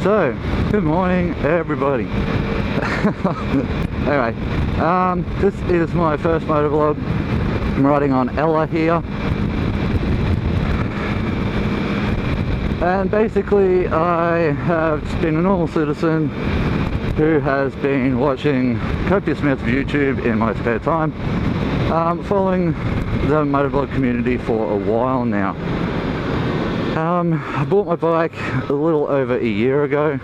So, good morning everybody. Anyway, this is my first motovlog. I'm riding on Ella here. And basically I have just been a normal citizen who has been watching copious amounts of YouTube in my spare time, following the motovlog community for a while now. I bought my bike a little over a year ago,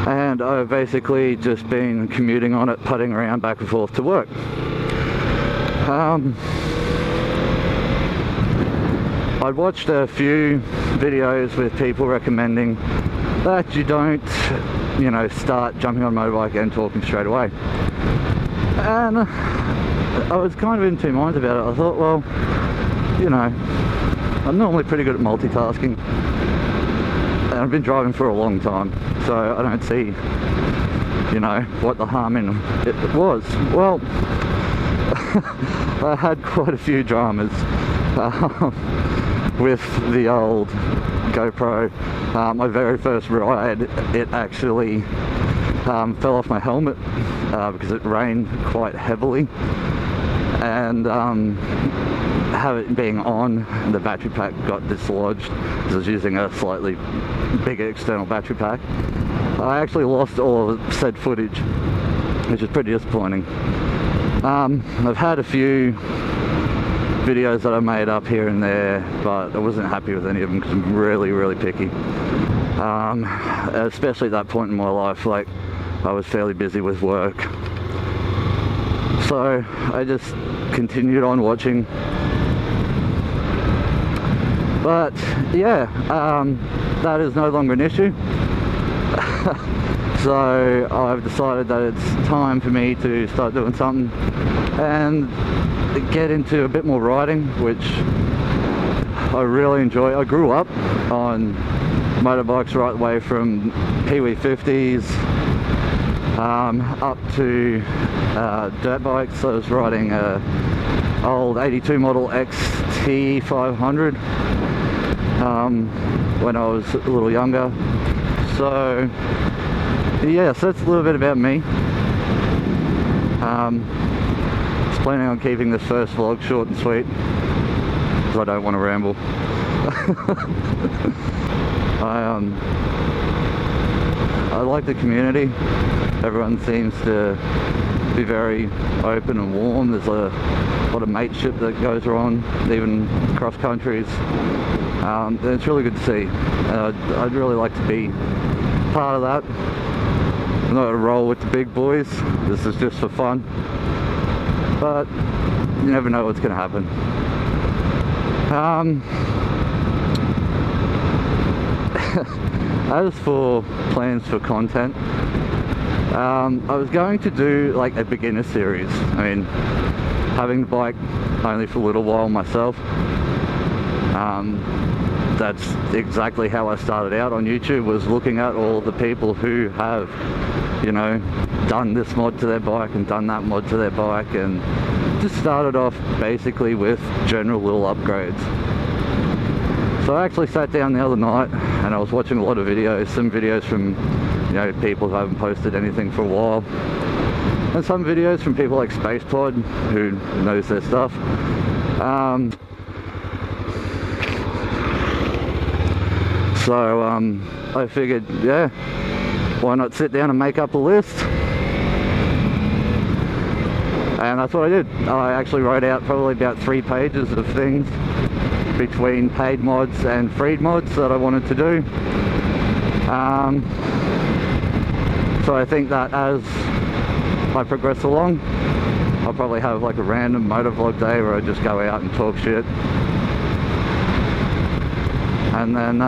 and I've basically just been commuting on it, putting around back and forth to work. I'd watched a few videos with people recommending that you don't, start jumping on a motorbike and talking straight away. And I was kind of in two minds about it. I thought, well, I'm normally pretty good at multitasking, and I've been driving for a long time, so I don't see, what the harm in it was. Well, I had quite a few dramas with the old GoPro. My very first ride, it actually fell off my helmet because it rained quite heavily, and have it being on, the battery pack got dislodged because I was using a slightly bigger external battery pack. I actually lost all of said footage, which is pretty disappointing. I've had a few videos that I made up here and there, but I wasn't happy with any of them because I'm really picky. Especially at that point in my life, like, I was fairly busy with work, so I just continued on watching. But yeah, that is no longer an issue. So I've decided that it's time for me to start doing something and get into a bit more riding, which I really enjoy. I grew up on motorbikes right the way from Pee-wee 50s up to dirt bikes. I was riding a old 82 model XT 500 when I was a little younger. So yes, that's a little bit about me. Just planning on keeping this first vlog short and sweet because I don't want to ramble. I like the community. Everyone seems to be very open and warm. There's a lot of mateship that goes on, even cross countries. And it's really good to see. I'd really like to be part of that. I'm not going to roll with the big boys. This is just for fun. But you never know what's going to happen. As for plans for content, I was going to do like a beginner series. I mean, having the bike only for a little while myself, that's exactly how I started out on YouTube, was looking at all the people who have, done this mod to their bike and done that mod to their bike, and just started off basically with general little upgrades. So I actually sat down the other night and I was watching a lot of videos, some videos from people who haven't posted anything for a while, and some videos from people like SpacePod who knows their stuff. So I figured, yeah, why not sit down and make up a list? And that's what I did. I actually wrote out probably about 3 pages of things between paid mods and free mods that I wanted to do. So I think that as I progress along, I'll probably have like a random motovlog day where I just go out and talk shit. And then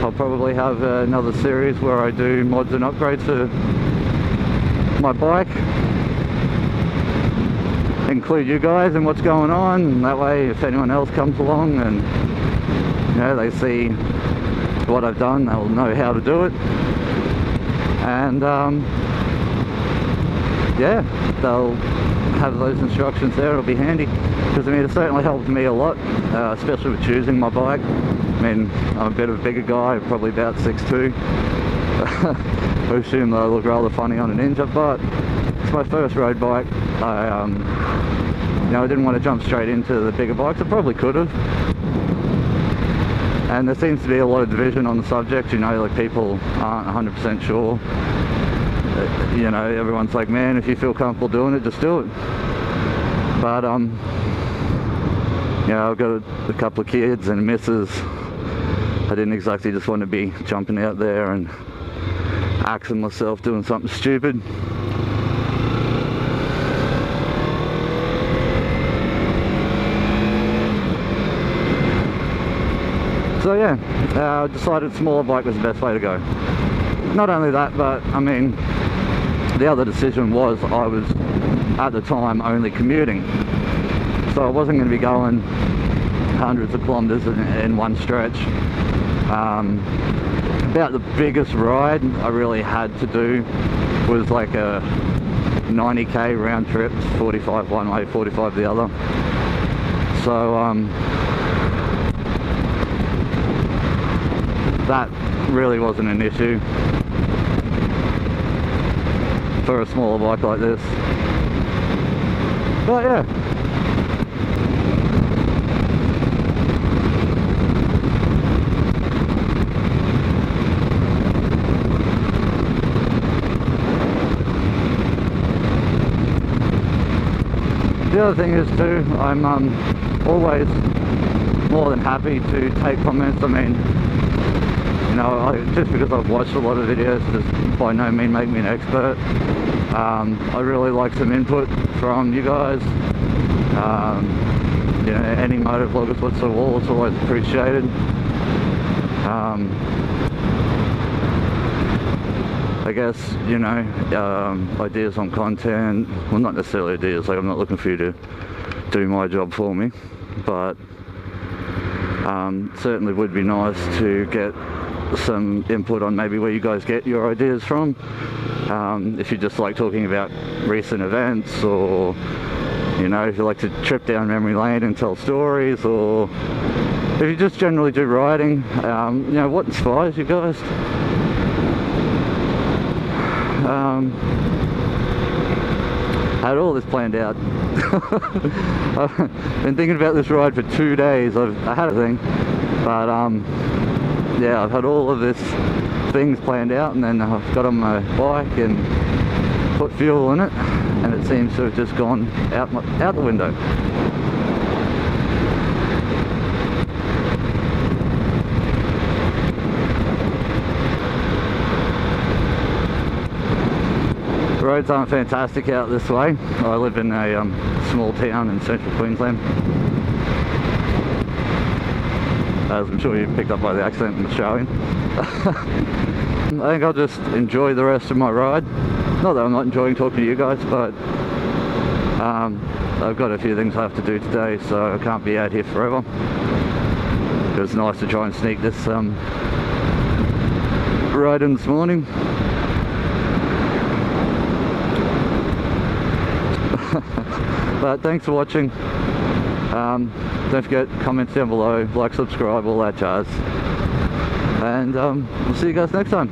I'll probably have another series where I do mods and upgrades for my bike, include you guys in what's going on, and that way if anyone else comes along and they see what I've done, they'll know how to do it. And yeah, they'll have those instructions there. It'll be handy. because I mean it certainly helped me a lot, especially with choosing my bike. I mean, I'm a bit of a bigger guy, probably about 6'2". I assume that I look rather funny on a Ninja, but it's my first road bike. I didn't want to jump straight into the bigger bikes. I probably could have. And there seems to be a lot of division on the subject, like people aren't 100% sure. Everyone's like, man, if you feel comfortable doing it, just do it. But, I've got a couple of kids and a missus. I didn't exactly just want to be jumping out there and axing myself doing something stupid. So yeah, I decided smaller bike was the best way to go. Not only that, but I mean, the other decision was I was at the time only commuting, so I wasn't going to be going hundreds of kilometers in one stretch. About the biggest ride I really had to do was like a 90k round trip, 45 one way, 45 the other. So that really wasn't an issue for a smaller bike like this. But yeah, the other thing is too, I'm always more than happy to take comments. I mean, just because I've watched a lot of videos does by no means make me an expert. I really like some input from you guys. Any motovloggers whatsoever, it's always appreciated. I guess, ideas on content, well, not necessarily ideas, like I'm not looking for you to do my job for me, but certainly would be nice to get some input on maybe where you guys get your ideas from. If you just like talking about recent events, or if you like to trip down memory lane and tell stories, or if you just generally do riding, what inspires you guys? I had all this planned out. I've been thinking about this ride for 2 days. I had a thing, but yeah, I've had all of this things planned out, and then I've got on my bike and put fuel in it, and it seems to have just gone out the window. The roads aren't fantastic out this way. I live in a small town in central Queensland. As I'm sure you picked up by the accent, I'm Australian. I think I'll just enjoy the rest of my ride. Not that I'm not enjoying talking to you guys, but I've got a few things I have to do today, so I can't be out here forever. It was nice to try and sneak this ride in this morning. But thanks for watching. Don't forget, comments down below, like, subscribe, all that jazz. And we'll see you guys next time.